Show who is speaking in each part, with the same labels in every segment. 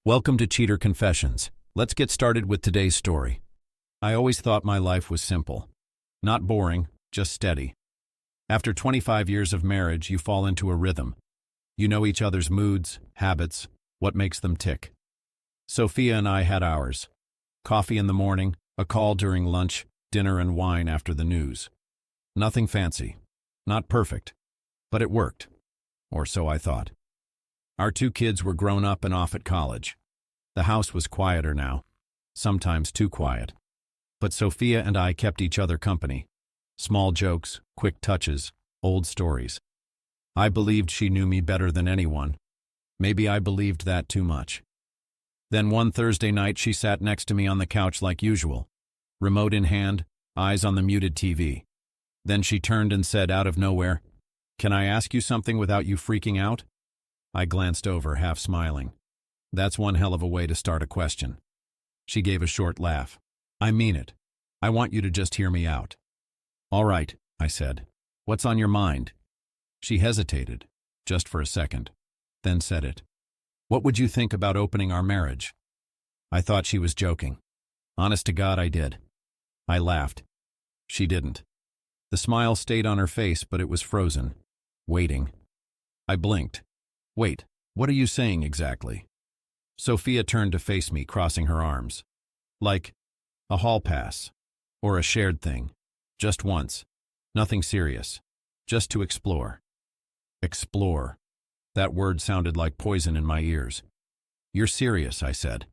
Speaker 1: Welcome to Cheater Confessions. Let's get started with today's story. I always thought my life was simple. Not boring, just steady. After 25 years of marriage, you fall into a rhythm. You know each other's moods, habits, what makes them tick. Sophia and I had ours. Coffee in the morning, a call during lunch, dinner and wine after the news. Nothing fancy. Not perfect. But it worked. Or so I thought. Our 2 kids were grown up and off at college. The house was quieter now, sometimes too quiet. But Sophia and I kept each other company. Small jokes, quick touches, old stories. I believed she knew me better than anyone. Maybe I believed that too much. Then one Thursday night she sat next to me on the couch like usual, remote in hand, eyes on the muted TV. Then she turned and said out of nowhere, "Can I ask you something without you freaking out?" I glanced over, half smiling. That's one hell of a way to start a question. She gave a short laugh. "I mean it. I want you to just hear me out." "All right," I said. "What's on your mind?" She hesitated, just for a second, then said it. "What would you think about opening our marriage?" I thought she was joking. Honest to God, I did. I laughed. She didn't. The smile stayed on her face, but it was frozen, waiting. I blinked. "Wait, what are you saying exactly?" Sophia turned to face me, crossing her arms. "Like a hall pass, or a shared thing. Just once. Nothing serious. Just to explore." Explore. That word sounded like poison in my ears. "You're serious," I said.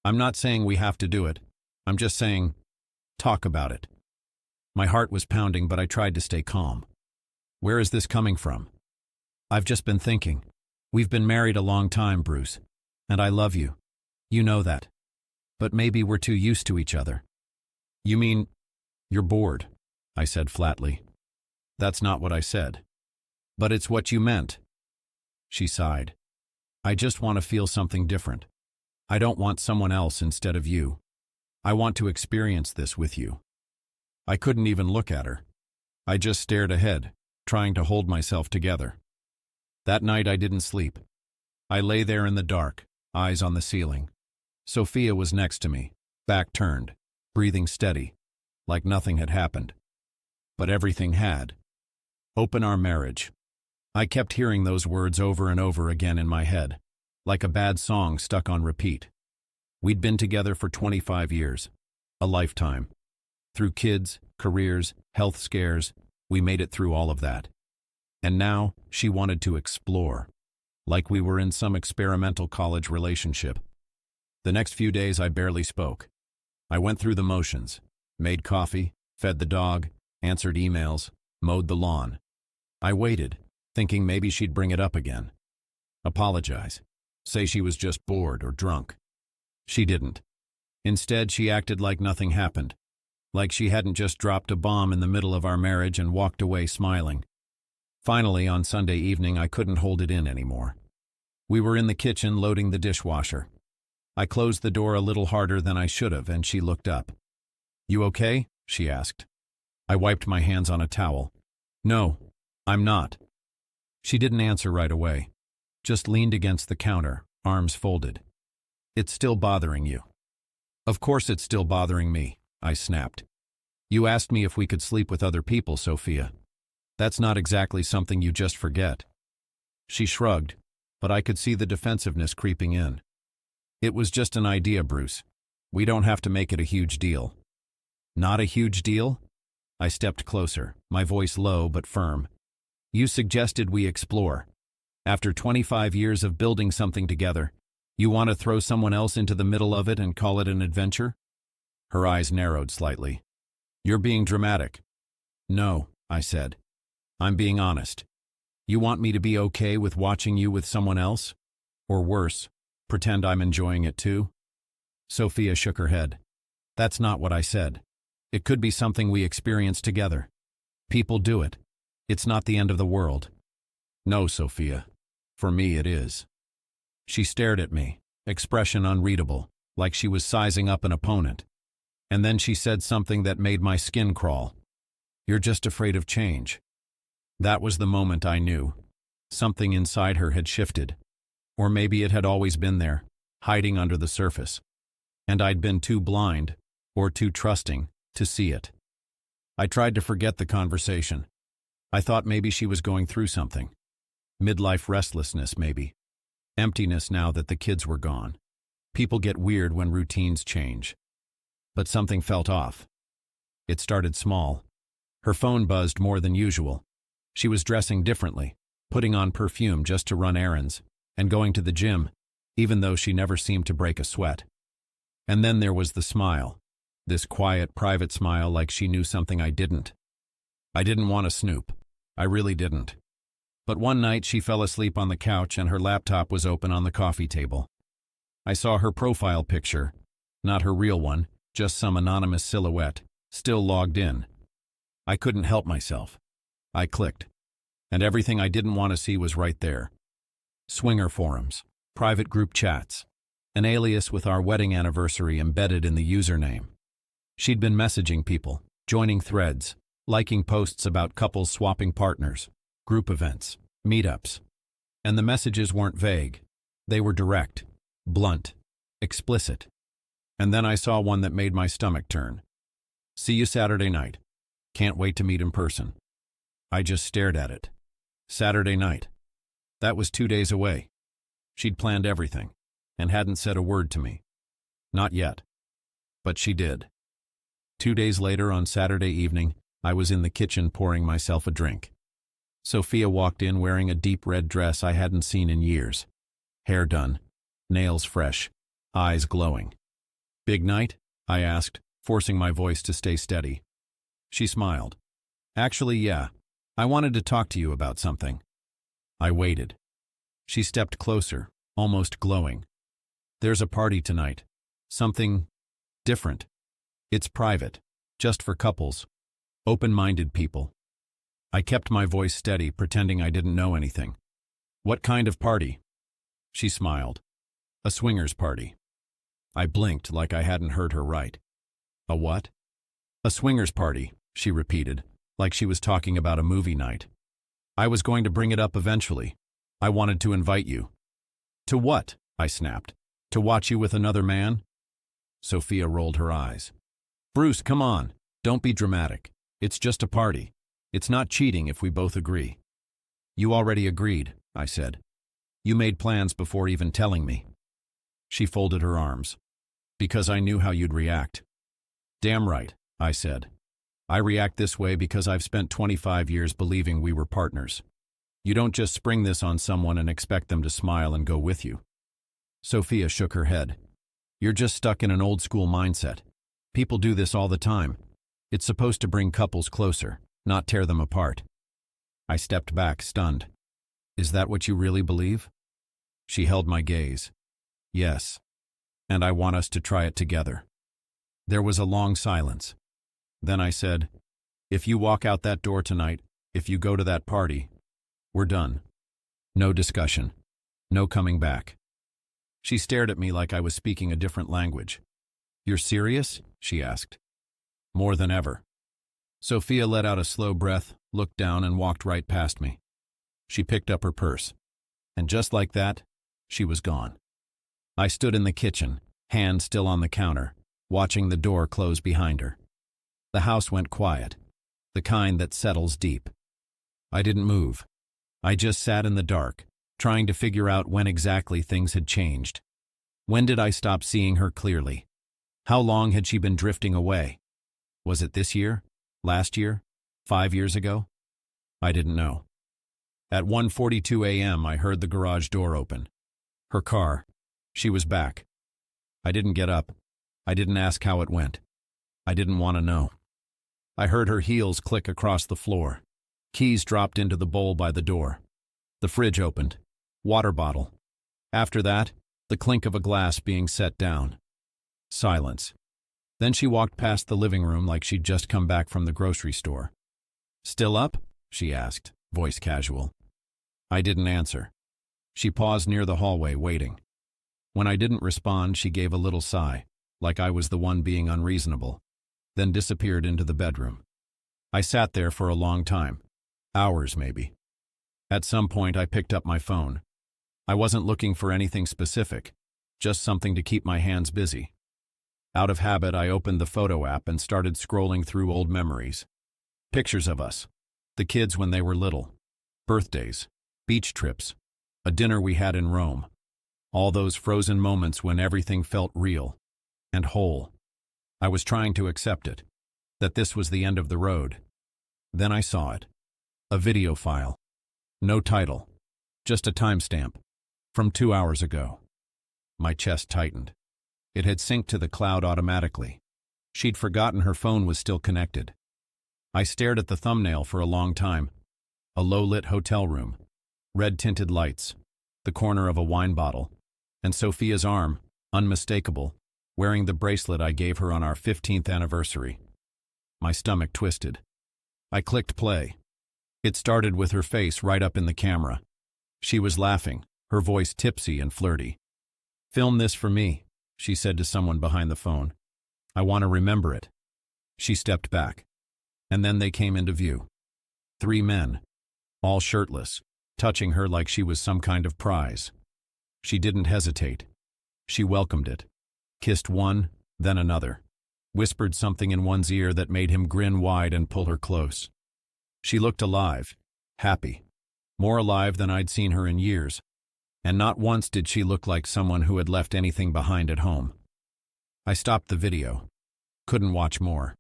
Speaker 1: "I'm not saying we have to do it. I'm just saying, talk about it." My heart was pounding, but I tried to stay calm. "Where is this coming from?" "I've just been thinking. We've been married a long time, Bruce. And I love you. You know that. But maybe we're too used to each other." "You mean you're bored?" I said flatly. "That's not what I said." "But it's what you meant." She sighed. "I just want to feel something different. I don't want someone else instead of you. I want to experience this with you." I couldn't even look at her. I just stared ahead, trying to hold myself together. That night I didn't sleep. I lay there in the dark, eyes on the ceiling. Sophia was next to me, back turned, breathing steady, like nothing had happened. But everything had. Open our marriage. I kept hearing those words over and over again in my head, like a bad song stuck on repeat. We'd been together for 25 years, a lifetime. Through kids, careers, health scares, we made it through all of that. And now, she wanted to explore, like we were in some experimental college relationship. The next few days I barely spoke. I went through the motions, made coffee, fed the dog, answered emails, mowed the lawn. I waited, thinking maybe she'd bring it up again. Apologize. Say she was just bored or drunk. She didn't. Instead, she acted like nothing happened, like she hadn't just dropped a bomb in the middle of our marriage and walked away smiling. Finally, on Sunday evening, I couldn't hold it in anymore. We were in the kitchen loading the dishwasher. I closed the door a little harder than I should have, and she looked up. "You okay?" she asked. I wiped my hands on a towel. "No, I'm not." She didn't answer right away, just leaned against the counter, arms folded. "It's still bothering you." "Of course it's still bothering me," I snapped. "You asked me if we could sleep with other people, Sophia. That's not exactly something you just forget." She shrugged, but I could see the defensiveness creeping in. "It was just an idea, Bruce. We don't have to make it a huge deal." "Not a huge deal?" I stepped closer, my voice low but firm. "You suggested we explore. After 25 years of building something together, you want to throw someone else into the middle of it and call it an adventure?" Her eyes narrowed slightly. "You're being dramatic." "No," I said. "I'm being honest. You want me to be okay with watching you with someone else? Or worse, pretend I'm enjoying it too?" Sophia shook her head. "That's not what I said. It could be something we experience together. People do it. It's not the end of the world." "No, Sophia. For me it is." She stared at me, expression unreadable, like she was sizing up an opponent. And then she said something that made my skin crawl. "You're just afraid of change." That was the moment I knew. Something inside her had shifted. Or maybe it had always been there, hiding under the surface. And I'd been too blind, or too trusting, to see it. I tried to forget the conversation. I thought maybe she was going through something. Midlife restlessness, maybe. Emptiness now that the kids were gone. People get weird when routines change. But something felt off. It started small. Her phone buzzed more than usual. She was dressing differently, putting on perfume just to run errands, and going to the gym, even though she never seemed to break a sweat. And then there was the smile. This quiet, private smile like she knew something I didn't. I didn't want to snoop. I really didn't. But one night she fell asleep on the couch and her laptop was open on the coffee table. I saw her profile picture, not her real one, just some anonymous silhouette, still logged in. I couldn't help myself. I clicked. And everything I didn't want to see was right there. Swinger forums, private group chats, an alias with our wedding anniversary embedded in the username. She'd been messaging people, joining threads, liking posts about couples swapping partners, group events, meetups. And the messages weren't vague. They were direct, blunt, explicit. And then I saw one that made my stomach turn. See you Saturday night. Can't wait to meet in person. I just stared at it. Saturday night. That was 2 days away. She'd planned everything, and hadn't said a word to me. Not yet. But she did. 2 days later, on Saturday evening, I was in the kitchen pouring myself a drink. Sophia walked in wearing a deep red dress I hadn't seen in years. Hair done, nails fresh, eyes glowing. Big night? I asked, forcing my voice to stay steady. She smiled. Actually, yeah. I wanted to talk to you about something. I waited. She stepped closer, almost glowing. There's a party tonight. Something different. It's private, just for couples, open-minded people. I kept my voice steady, pretending I didn't know anything. What kind of party? She smiled. A swingers party. I blinked like I hadn't heard her right. A what? A swingers party, she repeated, like she was talking about a movie night. I was going to bring it up eventually. I wanted to invite you. To what? I snapped. To watch you with another man? Sophia rolled her eyes. Bruce, come on. Don't be dramatic. It's just a party. It's not cheating if we both agree. You already agreed, I said. You made plans before even telling me. She folded her arms. Because I knew how you'd react. Damn right, I said. I react this way because I've spent 25 years believing we were partners. You don't just spring this on someone and expect them to smile and go with you. Sophia shook her head. You're just stuck in an old-school mindset. People do this all the time. It's supposed to bring couples closer, not tear them apart. I stepped back, stunned. Is that what you really believe? She held my gaze. Yes. And I want us to try it together. There was a long silence. Then I said, if you walk out that door tonight, if you go to that party, we're done. No discussion. No coming back. She stared at me like I was speaking a different language. You're serious? She asked. More than ever. Sophia let out a slow breath, looked down, and walked right past me. She picked up her purse. And just like that, she was gone. I stood in the kitchen, hand still on the counter, watching the door close behind her. The house went quiet, the kind that settles deep. I didn't move. I just sat in the dark, trying to figure out when exactly things had changed. When did I stop seeing her clearly? How long had she been drifting away? Was it this year? Last year? 5 years ago? I didn't know. At 1:42 a.m. I heard the garage door open. Her car. She was back. I didn't get up. I didn't ask how it went. I didn't want to know. I heard her heels click across the floor. Keys dropped into the bowl by the door. The fridge opened. Water bottle. After that, the clink of a glass being set down. Silence. Then she walked past the living room like she'd just come back from the grocery store. Still up? She asked, voice casual. I didn't answer. She paused near the hallway, waiting. When I didn't respond, she gave a little sigh, like I was the one being unreasonable, then disappeared into the bedroom. I sat there for a long time. Hours, maybe. At some point, I picked up my phone. I wasn't looking for anything specific, just something to keep my hands busy. Out of habit, I opened the photo app and started scrolling through old memories. Pictures of us, the kids when they were little, birthdays, beach trips, a dinner we had in Rome, all those frozen moments when everything felt real and whole. I was trying to accept it, that this was the end of the road. Then I saw it. A video file. No title. Just a timestamp. From 2 hours ago. My chest tightened. It had synced to the cloud automatically. She'd forgotten her phone was still connected. I stared at the thumbnail for a long time. A low-lit hotel room. Red-tinted lights. The corner of a wine bottle. And Sophia's arm, unmistakable, wearing the bracelet I gave her on our 15th anniversary. My stomach twisted. I clicked play. It started with her face right up in the camera. She was laughing, her voice tipsy and flirty. "Film this for me," she said to someone behind the phone. "I want to remember it." She stepped back. And then they came into view. 3 men, all shirtless, touching her like she was some kind of prize. She didn't hesitate. She welcomed it. Kissed one, then another. Whispered something in one's ear that made him grin wide and pull her close. She looked alive, happy, more alive than I'd seen her in years, and not once did she look like someone who had left anything behind at home. I stopped the video. Couldn't watch more.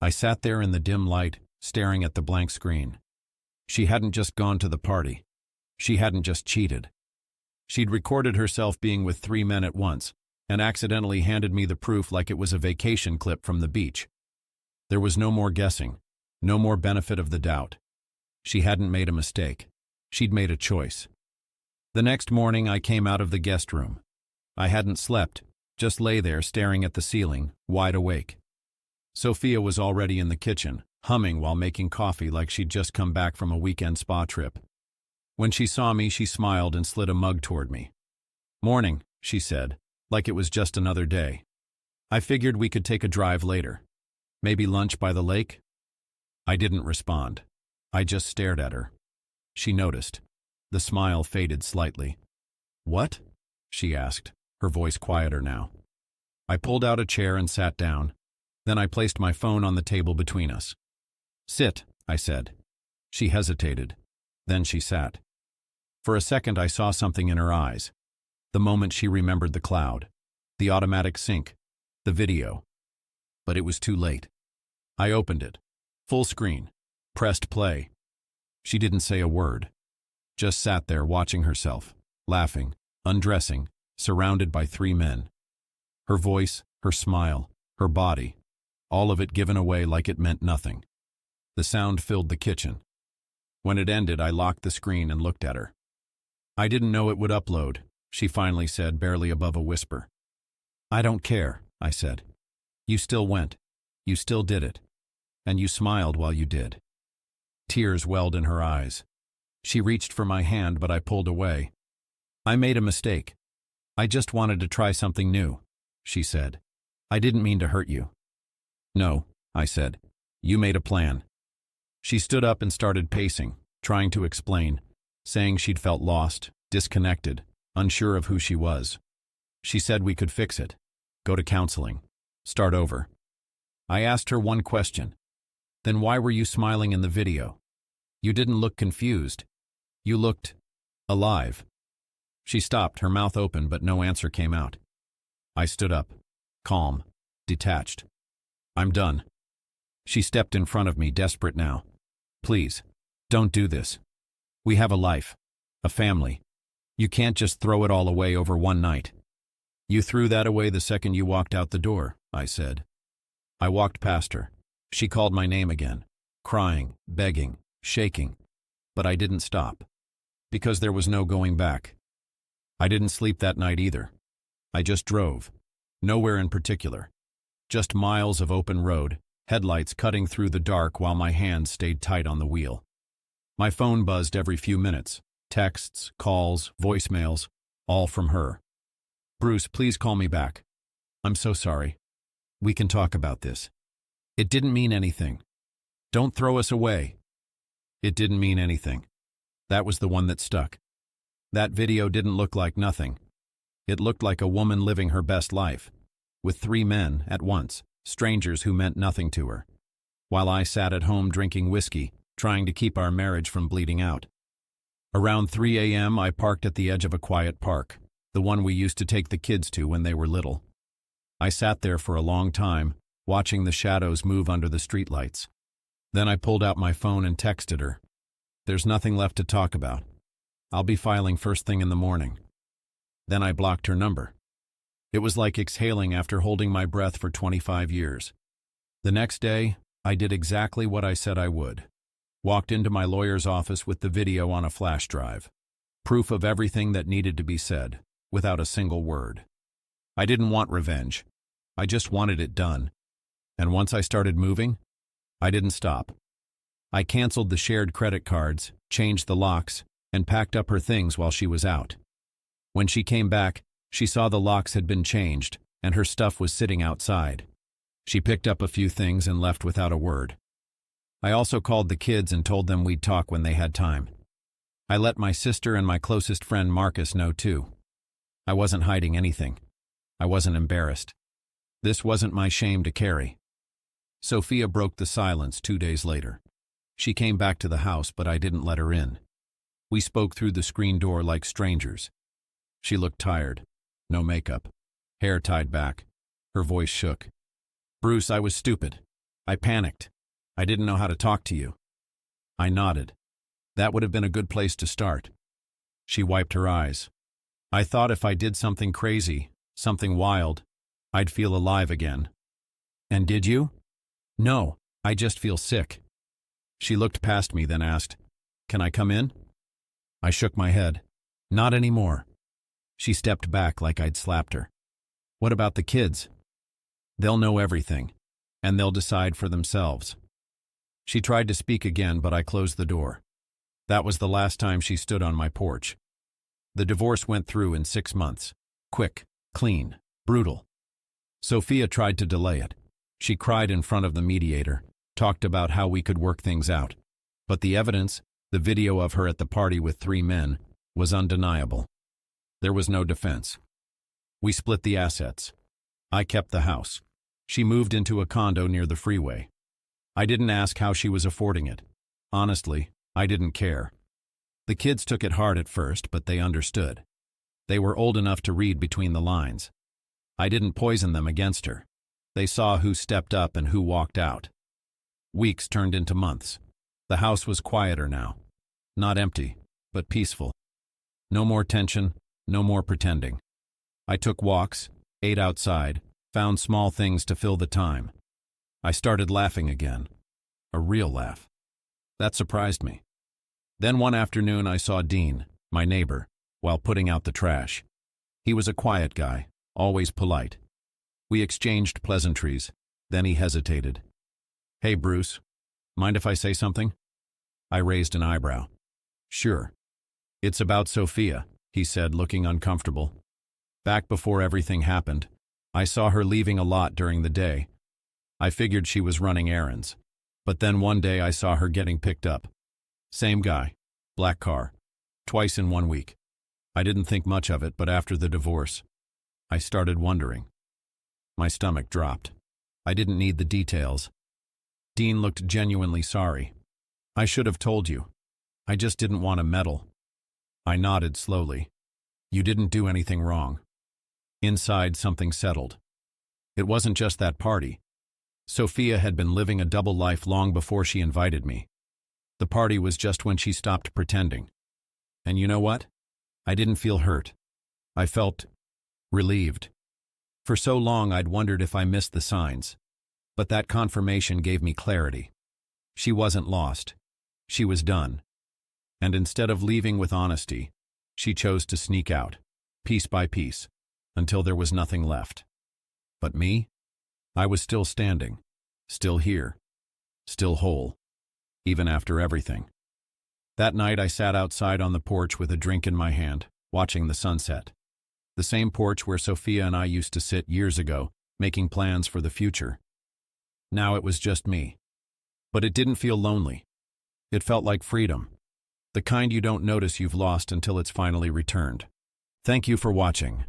Speaker 1: I sat there in the dim light, staring at the blank screen. She hadn't just gone to the party. She hadn't just cheated. She'd recorded herself being with 3 men at once, and accidentally handed me the proof like it was a vacation clip from the beach. There was no more guessing, no more benefit of the doubt. She hadn't made a mistake. She'd made a choice. The next morning I came out of the guest room. I hadn't slept, just lay there staring at the ceiling, wide awake. Sophia was already in the kitchen, humming while making coffee like she'd just come back from a weekend spa trip. When she saw me, she smiled and slid a mug toward me. "Morning," she said, like it was just another day. "I figured we could take a drive later. Maybe lunch by the lake?" I didn't respond. I just stared at her. She noticed. The smile faded slightly. "What?" she asked, her voice quieter now. I pulled out a chair and sat down. Then I placed my phone on the table between us. "Sit," I said. She hesitated. Then she sat. For a second I saw something in her eyes. The moment she remembered the cloud, the automatic sync, the video. But it was too late. I opened it. Full screen. Pressed play. She didn't say a word. Just sat there watching herself, laughing, undressing, surrounded by 3 men. Her voice, her smile, her body, all of it given away like it meant nothing. The sound filled the kitchen. When it ended, I locked the screen and looked at her. "I didn't know it would upload," she finally said, barely above a whisper. "I don't care," I said. "You still went. You still did it. And you smiled while you did." Tears welled in her eyes. She reached for my hand, but I pulled away. "I made a mistake. I just wanted to try something new," she said. "I didn't mean to hurt you." "No," I said. "You made a plan." She stood up and started pacing, trying to explain, saying she'd felt lost, disconnected, unsure of who she was. She said we could fix it. Go to counseling. Start over. I asked her one question. "Then why were you smiling in the video? You didn't look confused. You looked alive." She stopped, her mouth open, but no answer came out. I stood up, calm, detached. "I'm done." She stepped in front of me, desperate now. "Please, don't do this. We have a life, a family. You can't just throw it all away over one night." "You threw that away the second you walked out the door," I said. I walked past her. She called my name again, crying, begging, shaking. But I didn't stop. Because there was no going back. I didn't sleep that night either. I just drove. Nowhere in particular. Just miles of open road, headlights cutting through the dark while my hands stayed tight on the wheel. My phone buzzed every few minutes. Texts, calls, voicemails, all from her. "Bruce, please call me back. I'm so sorry. We can talk about this. It didn't mean anything. Don't throw us away." It didn't mean anything. That was the one that stuck. That video didn't look like nothing. It looked like a woman living her best life, with 3 men at once, strangers who meant nothing to her, while I sat at home drinking whiskey, trying to keep our marriage from bleeding out. Around 3 a.m., I parked at the edge of a quiet park, the one we used to take the kids to when they were little. I sat there for a long time, watching the shadows move under the streetlights. Then I pulled out my phone and texted her. "There's nothing left to talk about. I'll be filing first thing in the morning." Then I blocked her number. It was like exhaling after holding my breath for 25 years. The next day, I did exactly what I said I would. Walked into my lawyer's office with the video on a flash drive. Proof of everything that needed to be said, without a single word. I didn't want revenge. I just wanted it done. And once I started moving, I didn't stop. I canceled the shared credit cards, changed the locks, and packed up her things while she was out. When she came back, she saw the locks had been changed, and her stuff was sitting outside. She picked up a few things and left without a word. I also called the kids and told them we'd talk when they had time. I let my sister and my closest friend Marcus know too. I wasn't hiding anything. I wasn't embarrassed. This wasn't my shame to carry. Sophia broke the silence 2 days later. She came back to the house, but I didn't let her in. We spoke through the screen door like strangers. She looked tired. No makeup. Hair tied back. Her voice shook. "Bruce, I was stupid. I panicked. I didn't know how to talk to you." I nodded. That would have been a good place to start. She wiped her eyes. "I thought if I did something crazy, something wild, I'd feel alive again." "And did you?" "No, I just feel sick." She looked past me, then asked, "Can I come in?" I shook my head. "Not anymore." She stepped back like I'd slapped her. "What about the kids?" "They'll know everything, and they'll decide for themselves." She tried to speak again, but I closed the door. That was the last time she stood on my porch. The divorce went through in 6 months. Quick, clean, brutal. Sophia tried to delay it. She cried in front of the mediator, talked about how we could work things out. But the evidence, the video of her at the party with 3 men, was undeniable. There was no defense. We split the assets. I kept the house. She moved into a condo near the freeway. I didn't ask how she was affording it. Honestly, I didn't care. The kids took it hard at first, but they understood. They were old enough to read between the lines. I didn't poison them against her. They saw who stepped up and who walked out. Weeks turned into months. The house was quieter now. Not empty, but peaceful. No more tension, no more pretending. I took walks, ate outside, found small things to fill the time. I started laughing again. A real laugh. That surprised me. Then one afternoon I saw Dean, my neighbor, while putting out the trash. He was a quiet guy, always polite. We exchanged pleasantries, then he hesitated. "Hey, Bruce, mind if I say something?" I raised an eyebrow. "Sure." "It's about Sophia," he said, looking uncomfortable. "Back before everything happened, I saw her leaving a lot during the day. I figured she was running errands. But then one day I saw her getting picked up. Same guy, black car, twice in 1 week. I didn't think much of it, but after the divorce, I started wondering." My stomach dropped. I didn't need the details. Dean looked genuinely sorry. "I should have told you. I just didn't want to meddle." I nodded slowly. "You didn't do anything wrong." Inside, something settled. It wasn't just that party. Sophia had been living a double life long before she invited me. The party was just when she stopped pretending. And you know what? I didn't feel hurt. I felt relieved. For so long I'd wondered if I missed the signs. But that confirmation gave me clarity. She wasn't lost. She was done. And instead of leaving with honesty, she chose to sneak out, piece by piece, until there was nothing left. But me? I was still standing, still here, still whole, even after everything. That night I sat outside on the porch with a drink in my hand, watching the sunset. The same porch where Sophia and I used to sit years ago, making plans for the future. Now it was just me. But it didn't feel lonely. It felt like freedom. The kind you don't notice you've lost until it's finally returned. Thank you for watching.